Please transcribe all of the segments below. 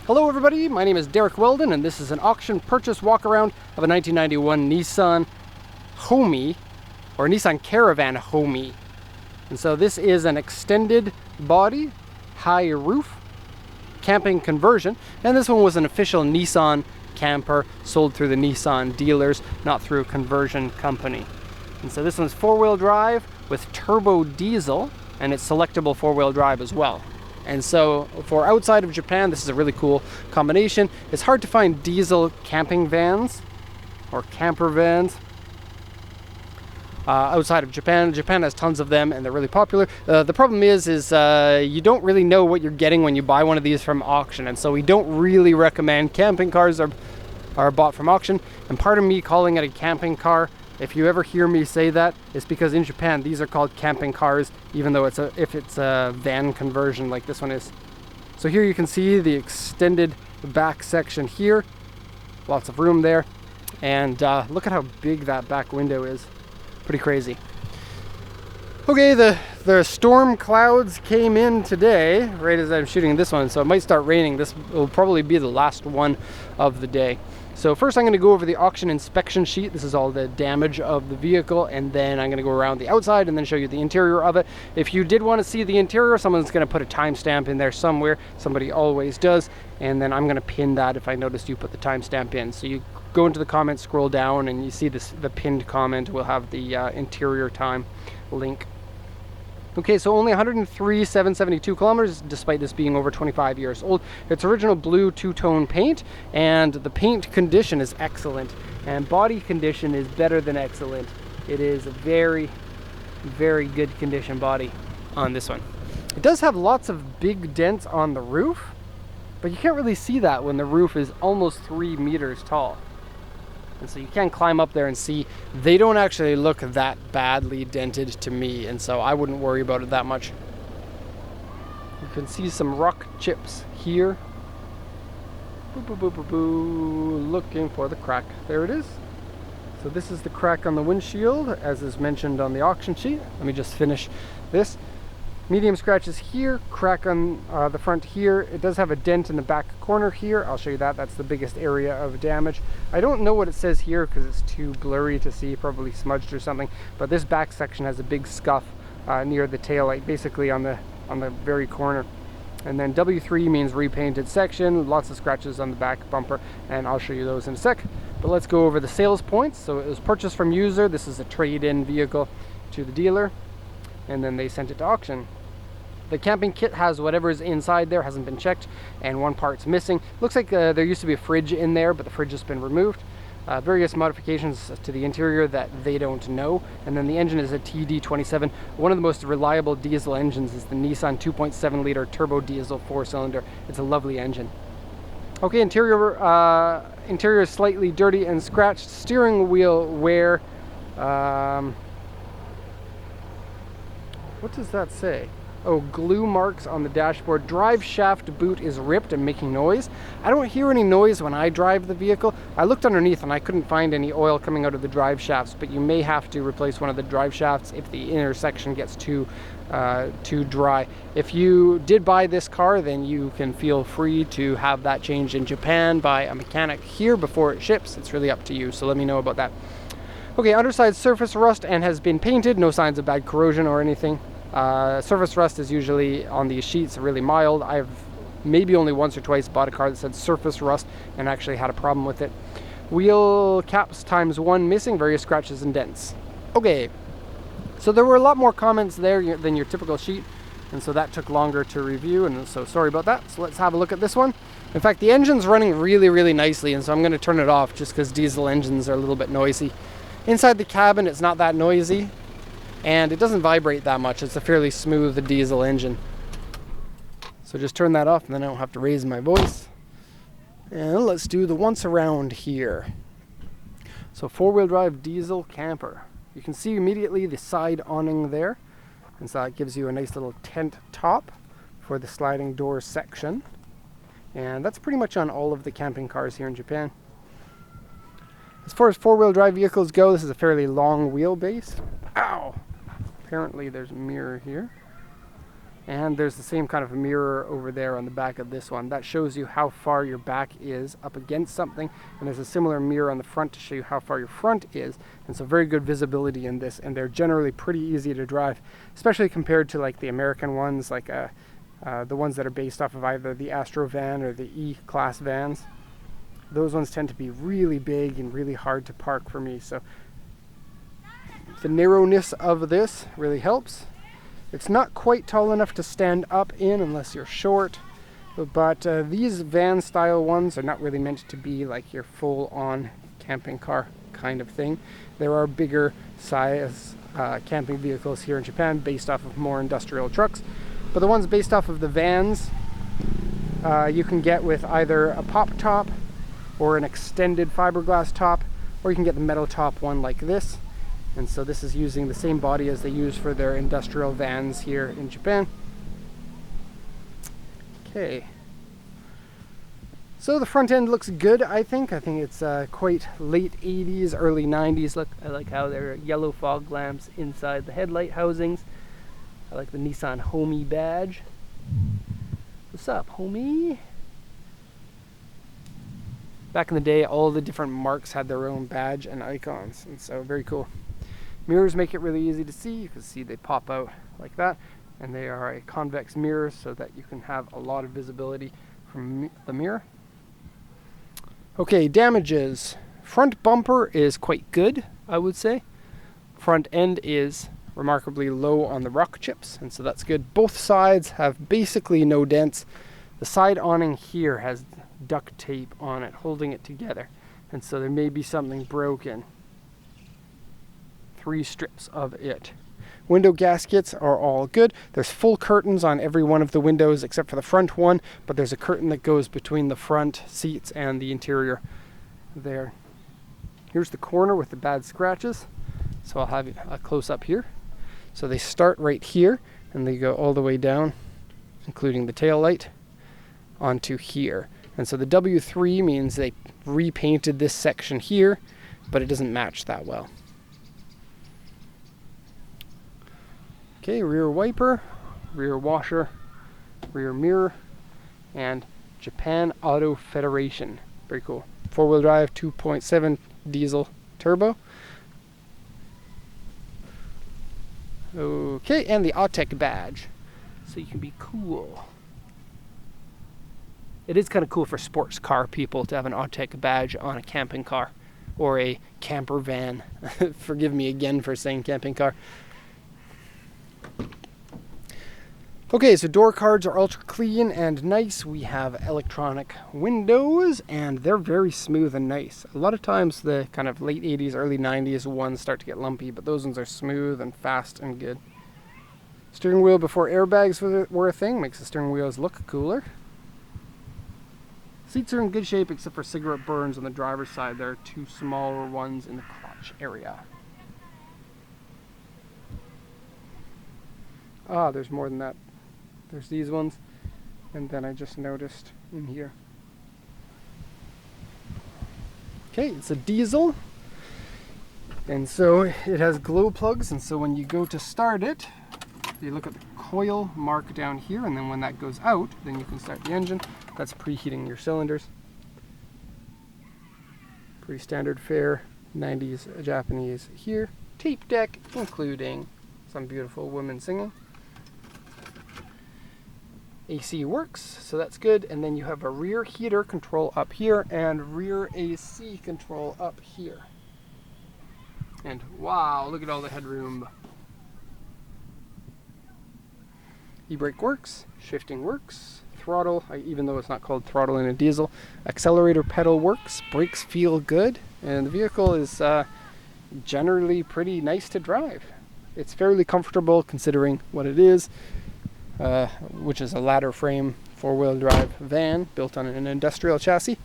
Hello everybody, my name is Derek Weldon and this is an auction purchase walk around of a 1991 Nissan Homy, or Nissan Caravan Homy. And so this is an extended body, high roof, camping conversion, and this one was an official Nissan camper sold through the Nissan dealers, not through a conversion company. And so this one's four-wheel drive with turbo diesel, and it's selectable four-wheel drive as well. And so for outside of Japan, this is a really cool combination. It's hard to find diesel camping vans or camper vans outside of Japan. Japan has tons of them and they're really popular. The problem is you don't really know what you're getting when you buy one of these from auction. And so we don't really recommend camping cars are bought from auction. And part of me calling it a camping car, if you ever hear me say that, it's because in Japan these are called camping cars, even though if it's a van conversion like this one is. So here you can see the extended back section here, lots of room there, and look at how big that back window is. Pretty crazy. Okay, the storm clouds came in today, right as I'm shooting this one, so it might start raining. This will probably be the last one of the day. So first I'm going to go over the auction inspection sheet. This is all the damage of the vehicle, and then I'm going to go around the outside and then show you the interior of it. If you did want to see the interior, someone's going to put a timestamp in there somewhere. Somebody always does, and then I'm going to pin that if I noticed you put the timestamp in. So you go into the comments, scroll down, and you see the pinned comment will have the interior time link. Okay, so only 103,772 kilometers, despite this being over 25 years old. It's original blue two-tone paint, and the paint condition is excellent, and body condition is better than excellent. It is a very, very good condition body on this one. It does have lots of big dents on the roof, but you can't really see that when the roof is almost 3 meters tall. And so you can climb up there and see they don't actually look that badly dented to me, and so I wouldn't worry about it that much. You can see some rock chips here. Boo, boo, boo, boo, boo. Looking for the crack. There it is. So this is the crack on the windshield, as is mentioned on the auction sheet. Let me just finish this. Medium scratches here, crack on the front here. It does have a dent in the back corner here. I'll show you that. That's the biggest area of damage. I don't know what it says here because it's too blurry to see, probably smudged or something. But this back section has a big scuff near the taillight, basically on the very corner. And then W3 means repainted section, lots of scratches on the back bumper, and I'll show you those in a sec. But let's go over the sales points. So it was purchased from user. This is a trade-in vehicle to the dealer, and then they sent it to auction. The camping kit has whatever's inside there, hasn't been checked, and one part's missing. Looks like there used to be a fridge in there, but the fridge has been removed. Various modifications to the interior that they don't know. And then the engine is a TD27. One of the most reliable diesel engines is the Nissan 2.7 liter turbo diesel 4-cylinder. It's a lovely engine. Okay, interior is slightly dirty and scratched. Steering wheel wear. What does that say? Oh, glue marks on the dashboard. Drive shaft boot is ripped and making noise. I don't hear any noise when I drive the vehicle. I looked underneath and I couldn't find any oil coming out of the drive shafts, but you may have to replace one of the drive shafts if the intersection gets too dry. If you did buy this car, then you can feel free to have that changed in Japan by a mechanic here before it ships. It's really up to you, so let me know about that. Okay, underside surface rust and has been painted. No signs of bad corrosion or anything. Surface rust is usually on these sheets really mild. I've maybe only once or twice bought a car that said surface rust and actually had a problem with it. Wheel caps ×1 missing, various scratches and dents. Okay, so there were a lot more comments there than your typical sheet, and so that took longer to review, and so sorry about that. So let's have a look at this one. In fact, the engine's running really, really nicely, and so I'm going to turn it off just because diesel engines are a little bit noisy. Inside the cabin, it's not that noisy, and it doesn't vibrate that much. It's a fairly smooth diesel engine. So just turn that off and then I don't have to raise my voice. And let's do the once around here. So four-wheel drive diesel camper. You can see immediately the side awning there. And so that gives you a nice little tent top for the sliding door section. And that's pretty much on all of the camping cars here in Japan. As far as four-wheel drive vehicles go, this is a fairly long wheelbase. Ow! Apparently there's a mirror here. And there's the same kind of mirror over there on the back of this one. That shows you how far your back is up against something. And there's a similar mirror on the front to show you how far your front is. And so very good visibility in this. And they're generally pretty easy to drive, especially compared to like the American ones, like the ones that are based off of either the Astro van or the E-Class vans. Those ones tend to be really big and really hard to park for me. So the narrowness of this really helps. It's not quite tall enough to stand up in unless you're short, but these van style ones are not really meant to be like your full-on camping car kind of thing. There are bigger size camping vehicles here in Japan based off of more industrial trucks, but the ones based off of the vans you can get with either a pop top or an extended fiberglass top, or you can get the metal top one like this. And so this is using the same body as they use for their industrial vans here in Japan. Okay. So the front end looks good, I think. I think it's quite late 80s, early 90s. Look, I like how there are yellow fog lamps inside the headlight housings. I like the Nissan Homy badge. What's up, Homy? Back in the day, all the different marks had their own badge and icons, and so very cool. Mirrors make it really easy to see. You can see they pop out like that, and they are a convex mirror so that you can have a lot of visibility from the mirror. Okay, damages. Front bumper is quite good, I would say. Front end is remarkably low on the rock chips, and so that's good. Both sides have basically no dents. The side awning here has duct tape on it holding it together, and so there may be something broken. 3 strips of it. Window gaskets are all good. There's full curtains on every one of the windows except for the front one, but there's a curtain that goes between the front seats and the interior there. Here's the corner with the bad scratches, so I'll have a close up here. So they start right here and they go all the way down, including the tail light, onto here. And so the W3 means they repainted this section here, but it doesn't match that well. Okay, rear wiper, rear washer, rear mirror, and Japan Auto Federation. Very cool. 4-wheel drive, 2.7 diesel turbo. Okay, and the Autech badge, so you can be cool. It is kind of cool for sports car people to have an Autech badge on a camping car or a camper van. Forgive me again for saying camping car. Okay, so door cards are ultra clean and nice. We have electronic windows, and they're very smooth and nice. A lot of times the kind of late 80s, early 90s ones start to get lumpy, but those ones are smooth and fast and good. Steering wheel before airbags were a thing, makes the steering wheels look cooler. Seats are in good shape except for cigarette burns on the driver's side. There are 2 smaller ones in the crotch area. Ah, there's more than that. There's these ones, and then I just noticed in here. Okay, it's a diesel, and so it has glow plugs, and so when you go to start it, you look at the coil mark down here, and then when that goes out, then you can start the engine. That's preheating your cylinders. Pretty standard fare, 90s Japanese here. Tape deck, including some beautiful women singing. AC works, so that's good. And then you have a rear heater control up here and rear AC control up here. And wow, look at all the headroom. E-brake works, shifting works, throttle, even though it's not called throttle in a diesel. Accelerator pedal works, brakes feel good, and the vehicle is generally pretty nice to drive. It's fairly comfortable considering what it is. Which is a ladder frame 4-wheel drive van built on an industrial chassis.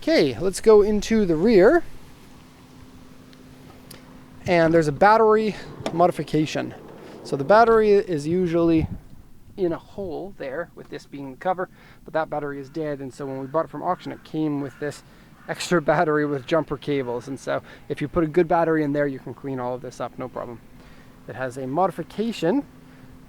Okay, let's go into the rear. And there's a battery modification. So the battery is usually in a hole there, with this being the cover, but that battery is dead, and so when we bought it from auction, it came with this extra battery with jumper cables, and so if you put a good battery in there, you can clean all of this up, no problem. It has a modification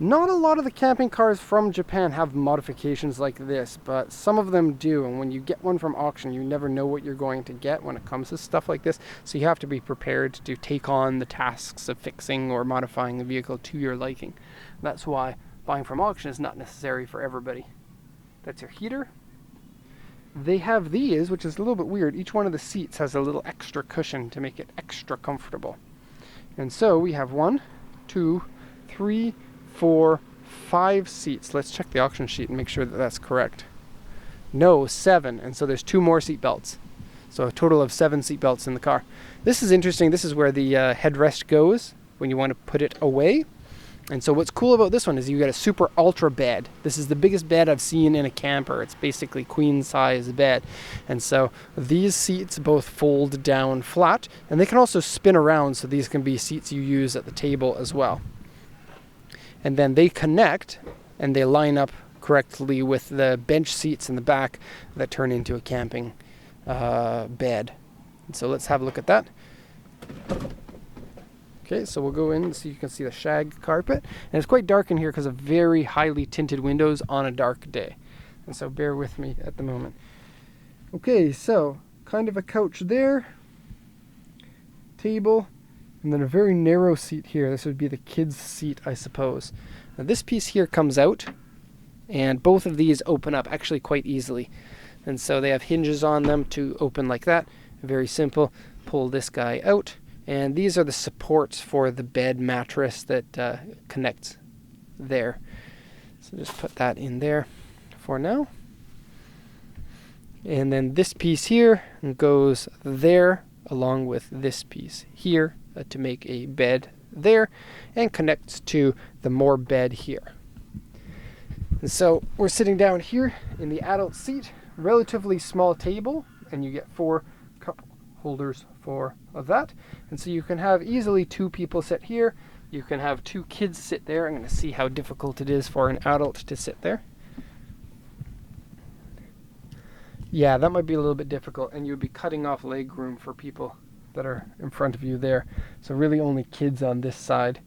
Not a lot of the camping cars from Japan have modifications like this, but some of them do. And when you get one from auction, you never know what you're going to get when it comes to stuff like this. So you have to be prepared to take on the tasks of fixing or modifying the vehicle to your liking. That's why buying from auction is not necessary for everybody. That's your heater. They have these, which is a little bit weird. Each one of the seats has a little extra cushion to make it extra comfortable. And so we have 1, 2, 3, 4, 5 seats. Let's check the auction sheet and make sure that that's correct. No, 7. And so there's 2 more seat belts. So a total of 7 seat belts in the car. This is interesting. This is where the headrest goes when you want to put it away. And so what's cool about this one is you get a super ultra bed. This is the biggest bed I've seen in a camper. It's basically queen size bed. And so these seats both fold down flat, and they can also spin around, so these can be seats you use at the table as well. And then they connect and they line up correctly with the bench seats in the back that turn into a camping bed. And so let's have a look at that. Okay, so we'll go in so you can see the shag carpet. And it's quite dark in here because of very highly tinted windows on a dark day. And so bear with me at the moment. Okay, so kind of a couch there. Table. And then a very narrow seat here. This would be the kids' seat, I suppose. Now this piece here comes out. And both of these open up actually quite easily. And so they have hinges on them to open like that. Very simple. Pull this guy out. And these are the supports for the bed mattress that connects there. So just put that in there for now. And then this piece here goes there along with this piece here to make a bed there and connects to the more bed here. And so we're sitting down here in the adult seat, relatively small table, and you get 4 cup holders for of that. And so you can have easily 2 people sit here. You can have 2 kids sit there. I'm going to see how difficult it is for an adult to sit there. Yeah, that might be a little bit difficult, and you would be cutting off leg room for people that are in front of you there. So really only kids on this side.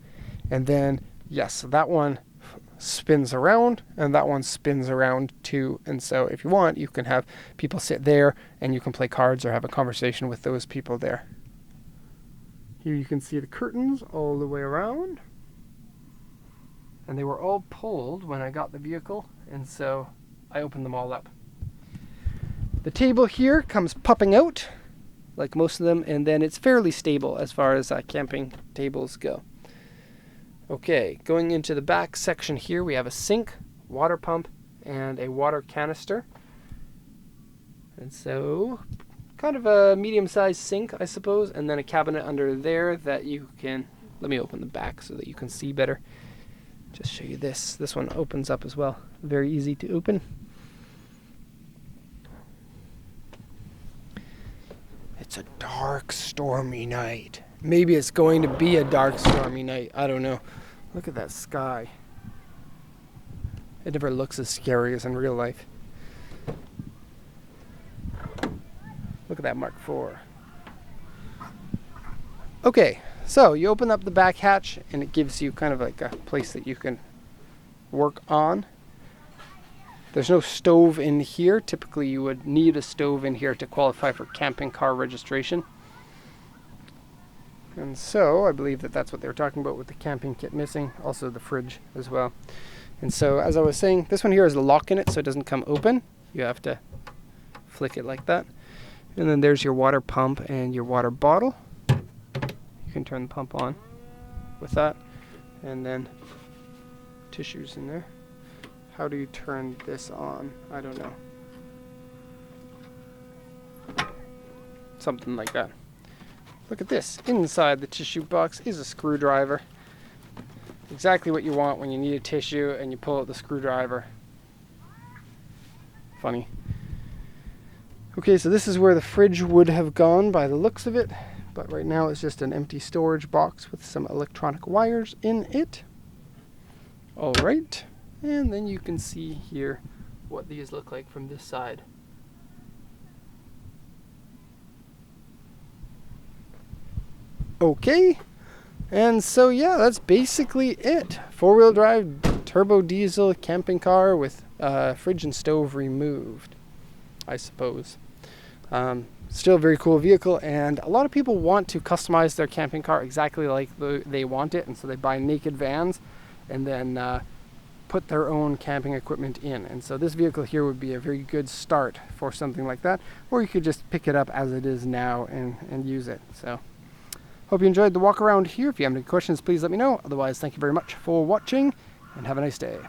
And then, yes, that one spins around, and that one spins around too. And so if you want, you can have people sit there, and you can play cards or have a conversation with those people there. Here you can see the curtains all the way around. And they were all pulled when I got the vehicle, and so I opened them all up. The table here comes popping out, like most of them, and then it's fairly stable as far as camping tables go. Okay, going into the back section here, we have a sink, water pump, and a water canister. And so, kind of a medium-sized sink, I suppose, and then a cabinet under there that you can... Let me open the back so that you can see better. Just show you this. This one opens up as well. Very easy to open. It's a dark, stormy night. Maybe it's going to be a dark, stormy night. I don't know. Look at that sky. It never looks as scary as in real life. Look at that Mark IV. Okay, so you open up the back hatch and it gives you kind of like a place that you can work on. There's no stove in here. Typically you would need a stove in here to qualify for camping car registration. And so I believe that that's what they were talking about with the camping kit missing. Also the fridge as well. And so as I was saying, this one here has a lock in it so it doesn't come open. You have to flick it like that. And then there's your water pump and your water bottle. You can turn the pump on with that. And then tissues in there. How do you turn this on? I don't know. Something like that. Look at this. Inside the tissue box is a screwdriver. Exactly what you want when you need a tissue and you pull out the screwdriver. Funny. Okay, so this is where the fridge would have gone by the looks of it. But right now it's just an empty storage box with some electronic wires in it. Alright. And then you can see here what these look like from this side. Okay, And so yeah, that's basically it. 4-wheel drive turbo diesel camping car with fridge and stove removed, I suppose. Still a very cool vehicle, and a lot of people want to customize their camping car exactly like they want it, and so they buy naked vans and then put their own camping equipment in. And so this vehicle here would be a very good start for something like that, or you could just pick it up as it is now and use it. So hope you enjoyed the walk around here. If you have any questions, please let me know. Otherwise, thank you very much for watching, and have a nice day.